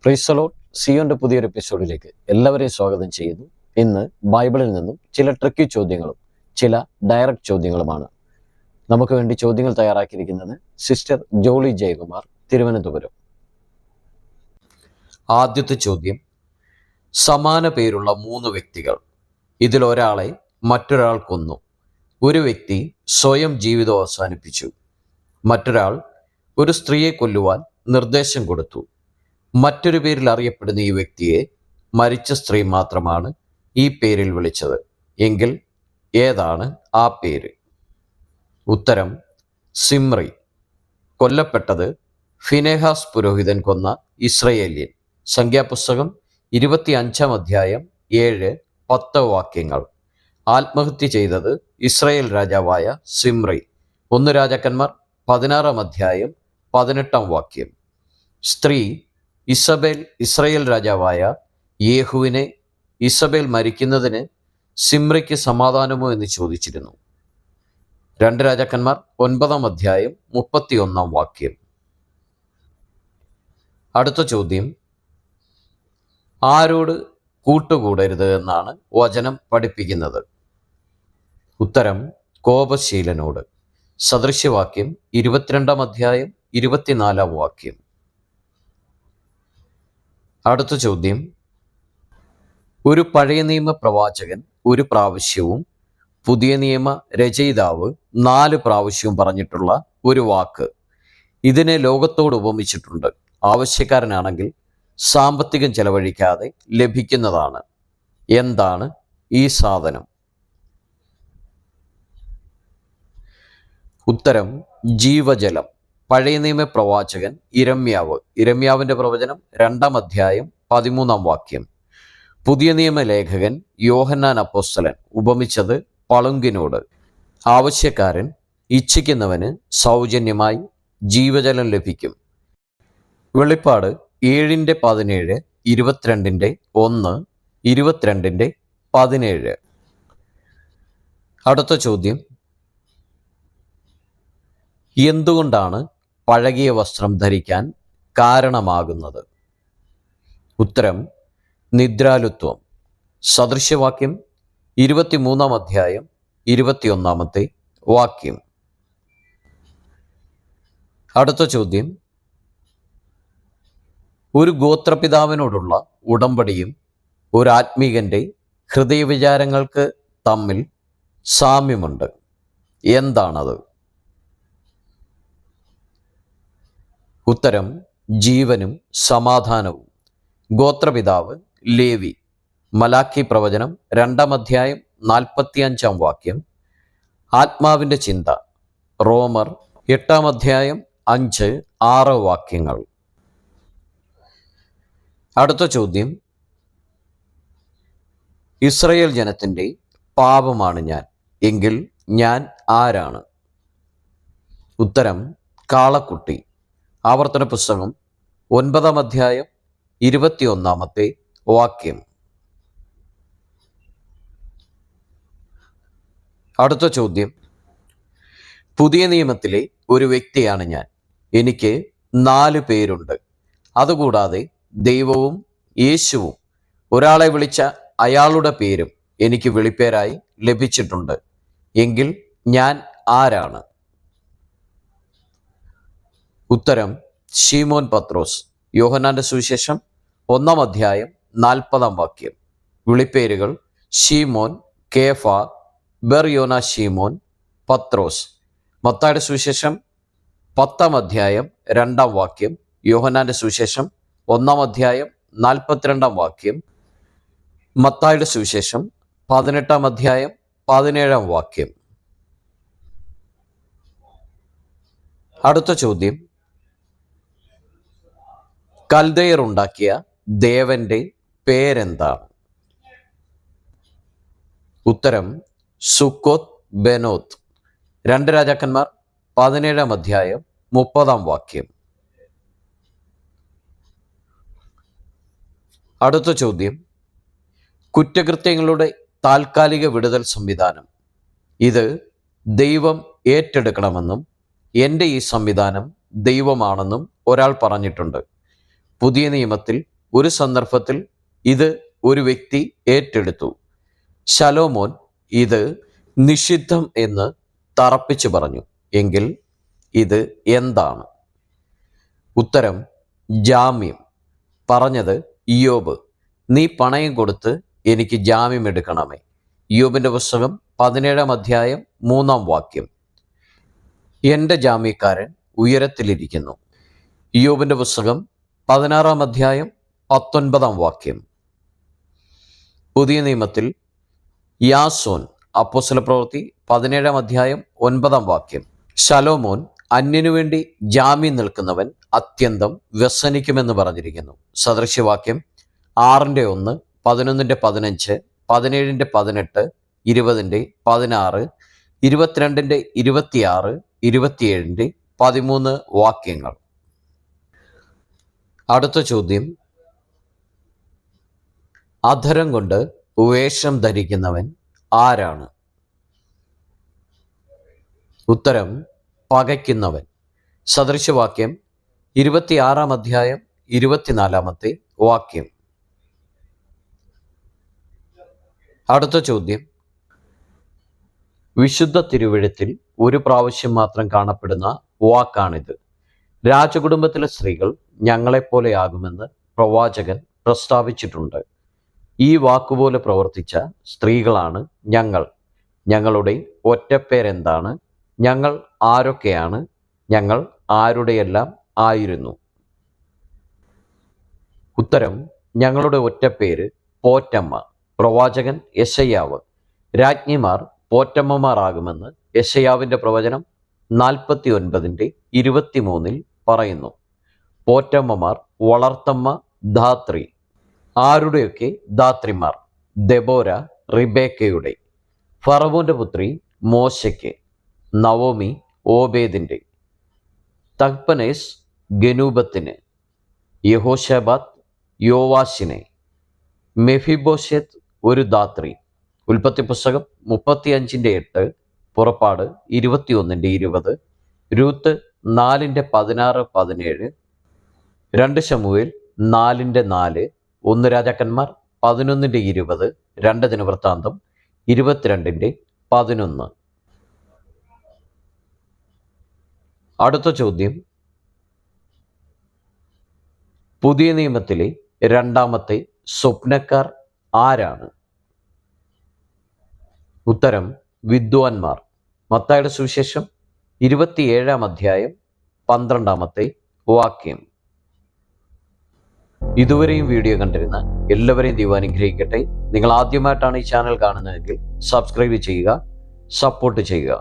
Praise the Lord. സിയോന്റെ പുതിയൊരു എപ്പിസോഡിലേക്ക് എല്ലാവരെയും സ്വാഗതം ചെയ്യുന്നു. ഇന്ന് ബൈബിളിൽ നിന്നും ചില ട്രിക്കി ചോദ്യങ്ങളും ചില ഡയറക്റ്റ് ചോദ്യങ്ങളുമാണ്. നമുക്ക് വേണ്ടി ചോദ്യങ്ങൾ തയ്യാറാക്കിയിരിക്കുന്നത് സിസ്റ്റർ ജോളി ജയകുമാർ, തിരുവനന്തപുരം. ആദ്യത്തെ ചോദ്യം: സമാന പേരുള്ള 3 വ്യക്തികൾ. ഇതിലൊരാളെ മറ്റൊരാൾ കൊന്നു. ഒരു വ്യക്തി സ്വയം ജീവിതം അവസാനിപ്പിച്ചു. മറ്റൊരാൾ ഒരു സ്ത്രീയെ കൊല്ലുവാൻ നിർദ്ദേശം കൊടുത്തു. മറ്റൊരു പേരിൽ അറിയപ്പെടുന്ന ഈ വ്യക്തിയെ മരിച്ച സ്ത്രീ മാത്രമാണ് ഈ പേരിൽ വിളിച്ചത്. എങ്കിൽ ഏതാണ് ആ പേര്? ഉത്തരം: സിമ്രി. കൊല്ലപ്പെട്ടത് ഫിനെഹാസ് പുരോഹിതൻ കൊന്ന ഇസ്രയേല്യൻ. സംഖ്യാപുസ്തകം 25-ാം അധ്യായം 7-10 വാക്യങ്ങൾ. ആത്മഹത്യ ചെയ്തത് ഇസ്രയേൽ രാജാവായ സിമ്രി. 1 രാജാക്കന്മാർ 16-ാം അധ്യായം 18-ാം വാക്യം. സ്ത്രീ ഇസബേൽ ഇസ്രയേൽ രാജാവായ യേഹുവിനെ ഇസബേൽ മരിക്കുന്നതിന് സിമ്രിക്ക് സമാധാനമോ എന്ന് ചോദിച്ചിരുന്നു. 2 രാജാക്കന്മാർ 9-ാം അധ്യായം 31-ാം വാക്യം. അടുത്ത ചോദ്യം: ആരോട് കൂട്ടുകൂടരുത് എന്നാണ് വചനം പഠിപ്പിക്കുന്നത്? ഉത്തരം: കോപശീലനോട്. സദൃശ്യവാക്യം 22-ാം അധ്യായം 24-ാം വാക്യം. അടുത്ത ചോദ്യം: ഒരു പഴയ നിയമ പ്രവാചകൻ ഒരു പ്രാവശ്യവും പുതിയ നിയമ രചയിതാവ് 4 പ്രാവശ്യവും പറഞ്ഞിട്ടുള്ള ഒരു വാക്ക്. ഇതിനെ ലോകത്തോട് ഉപമിച്ചിട്ടുണ്ട്. ആവശ്യക്കാരനാണെങ്കിൽ സാമ്പത്തികം ചെലവഴിക്കാതെ ലഭിക്കുന്നതാണ്. എന്താണ് ഈ സാധനം? ഉത്തരം: ജീവജലം. പഴയ നിയമ പ്രവാചകൻ ഇരമ്യാവിന്റെ പ്രവചനം 2-ാം അധ്യായം 13-ാം വാക്യം. പുതിയ നിയമ ലേഖകൻ യോഹന്നാൻ അപ്പോസ്തലൻ ഉപമിച്ചത് പളുങ്കിനോട്. ആവശ്യക്കാരൻ ഇച്ഛിക്കുന്നവന് സൗജന്യമായി ജീവജലം ലഭിക്കും. വെളിപ്പാട് 7-17, 22-1, 22-17. അടുത്ത ചോദ്യം: എന്തുകൊണ്ടാണ് പഴകിയ വസ്ത്രം ധരിക്കാൻ കാരണമാകുന്നത്? ഉത്തരം: നിദ്രാലുത്വം. സദൃശ്യവാക്യം 23-ാം അധ്യായം 21-ാമത്തെ വാക്യം. അടുത്ത ചോദ്യം: ഒരു ഗോത്രപിതാവിനോടുള്ള ഉടമ്പടിയും ഒരു ആത്മീകന്റെ ഹൃദയവിചാരങ്ങൾക്ക് തമ്മിൽ സാമ്യമുണ്ട്. എന്താണത്? ഉത്തരം: ജീവനും സമാധാനവും. ഗോത്രപിതാവ് ലേവി. മലാക്കി പ്രവചനം 2-ാം അധ്യായം 45-ാം വാക്യം. ആത്മാവിൻ്റെ ചിന്ത റോമർ 8-ാം അധ്യായം 5-6 വാക്യങ്ങൾ. അടുത്ത ചോദ്യം: ഇസ്രയേൽ ജനത്തിൻ്റെ പാപമാണ് ഞാൻ. എങ്കിൽ ഞാൻ ആരാണ്? ഉത്തരം: കാളക്കുട്ടി. ആവർത്തന പുസ്തകം 9-ാം അധ്യായം 21-ാമത്തെ വാക്യം. അടുത്ത ചോദ്യം: പുതിയ നിയമത്തിലെ ഒരു വ്യക്തിയാണ് ഞാൻ. എനിക്ക് 4 പേരുണ്ട്. അതുകൂടാതെ ദൈവവും യേശുവും ഒരാളെ വിളിച്ച അയാളുടെ പേരും എനിക്ക് വിളിപ്പേരായി ലഭിച്ചിട്ടുണ്ട്. എങ്കിൽ ഞാൻ ആരാണ്? ഉത്തരം: ശീമോൻ പത്രോസ്. യോഹന്നാന്റെ സുവിശേഷം 1-ാം അധ്യായം 40-ാം വാക്യം. വിളിപ്പേരുകൾ: ശീമോൻ, കേഫ, ബർയോന ശീമോൻ, പത്രോസ്. മത്തായിയുടെ സുവിശേഷം 10-ാം അധ്യായം 2-ാം വാക്യം. യോഹന്നാന്റെ സുവിശേഷം 1-ാം അധ്യായം 42-ാം വാക്യം. മത്തായിയുടെ സുവിശേഷം 18-ാം അധ്യായം 17-ാം വാക്യം. അടുത്ത ചോദ്യം: കൽദയർ ഉണ്ടാക്കിയ ദേവന്റെ പേരെന്താണ്? ഉത്തരം: സുക്കോത്ത് ബെനോത്ത്. 2 രാജാക്കന്മാർ 17-ാം അധ്യായം 30-ാം വാക്യം. അടുത്ത ചോദ്യം: കുറ്റകൃത്യങ്ങളുടെ താൽക്കാലിക വിടുതൽ സംവിധാനം. ഇത് ദൈവം ഏറ്റെടുക്കണമെന്നും എൻ്റെ ഈ സംവിധാനം ദൈവമാണെന്നും ഒരാൾ പറഞ്ഞിട്ടുണ്ട്. പുതിയ നിയമത്തിൽ ഒരു സന്ദർഭത്തിൽ ഇത് ഒരു വ്യക്തി ഏറ്റെടുത്തു. ശലോമോൻ ഇത് നിഷിദ്ധം എന്ന് തറപ്പിച്ചു പറഞ്ഞു. എങ്കിൽ ഇത് എന്താണ്? ഉത്തരം ജാമ്യം. പറഞ്ഞത് ഇയ്യോബ്, നീ പണയം കൊടുത്ത് എനിക്ക് ജാമ്യം എടുക്കണമേ. ഇയ്യോബിന്റെ പുസ്തകം 17-ാം അധ്യായം 3-ാം വാക്യം. എൻ്റെ ജാമ്യക്കാരൻ ഉയരത്തിലിരിക്കുന്നു. ഇയ്യോബിന്റെ പുസ്തകം 16-ാം അധ്യായം 19-ാം വാക്യം. പുതിയ നിയമത്തിൽ യാസോൻ, അപ്പോസ്തല പ്രവൃത്തി 17-ാം അധ്യായം 9-ാം വാക്യം. ശലോമോൻ അന്യനു വേണ്ടി ജാമ്യം നിൽക്കുന്നവൻ അത്യന്തം വ്യസനിക്കുമെന്ന് പറഞ്ഞിരിക്കുന്നു. സദൃശ്യവാക്യം 6-1, 11-15, 17-18, 20-16, 22-26, 27-13 വാക്യങ്ങൾ. അടുത്ത ചോദ്യം, അധരം കൊണ്ട് വേഷം ധരിക്കുന്നവൻ ആരാണ്? ഉത്തരം പകയ്ക്കുന്നവൻ. സദൃശവാക്യം 26-ാം അധ്യായം 24-ാമത്തെ വാക്യം. അടുത്ത ചോദ്യം, വിശുദ്ധ തിരുവെഴുത്തിൽ ഒരു പ്രാവശ്യം മാത്രം കാണപ്പെടുന്ന വാക്കാണിത്. രാജകുടുംബത്തിലെ സ്ത്രീകൾ ഞങ്ങളെപ്പോലെയാകുമെന്ന് പ്രവാചകൻ പ്രസ്താവിച്ചിട്ടുണ്ട്. ഈ വാക്കുപോലെ പ്രവർത്തിച്ച സ്ത്രീകളാണ് ഞങ്ങൾ. ഞങ്ങളുടെ ഒറ്റപ്പേരെന്താണ്? ഞങ്ങൾ ആരൊക്കെയാണ്? ഞങ്ങൾ ആരുടെയെല്ലാം ആയിരുന്നു? ഉത്തരം ഞങ്ങളുടെ ഒറ്റപ്പേര് പോറ്റമ്മ. പ്രവാചകൻ യെശയ്യാവ്, രാജ്ഞിമാർ പോറ്റമ്മമാരാകുമെന്ന് യെശയ്യാവിൻ്റെ പ്രവചനം 49-23 പറയുന്നു. പോറ്റമ്മമാർ, വളർത്തമ്മ, ധാത്രി. ആരുടെയൊക്കെ ധാത്രിമാർ? ദെബോര റിബേക്കയുടെ, ഫറവോന്റെ പുത്രി മോശയ്ക്ക്, നവോമി ഓബേദിൻ്റെ, തഹ്പനേസ് ഗനൂബത്തിന്, യഹോശബാത്ത് യോവാശിനെ, മെഫിബോശെത്ത് ഒരു ധാത്രി. ഉൽപ്പത്തി പുസ്തകം 35-8, പുറപ്പാട് 21-20, രൂത്ത് 4-16-17, 2 ശമൂവേൽ 4-4, 1 രാജാക്കന്മാർ 11-20, 2 ദിനവൃത്താന്തം 22-11. അടുത്ത ചോദ്യം, പുതിയ നിയമത്തിലെ രണ്ടാമത്തെ സ്വപ്നക്കാർ ആരാണ്? ഉത്തരം വിദ്വാൻമാർ. മത്തായിയുടെ സുവിശേഷം 27-ാം അധ്യായം 12-ാമത്തെ വാക്യം. ഇതുവരെയും വീഡിയോ കണ്ടിരുന്ന എല്ലാവരെയും ദൈവം അനുഗ്രഹിക്കട്ടെ. നിങ്ങൾ ആദ്യമായിട്ടാണ് ഈ ചാനൽ കാണുന്നതെങ്കിൽ സബ്സ്ക്രൈബ് ചെയ്യുക, സപ്പോർട്ട് ചെയ്യുക.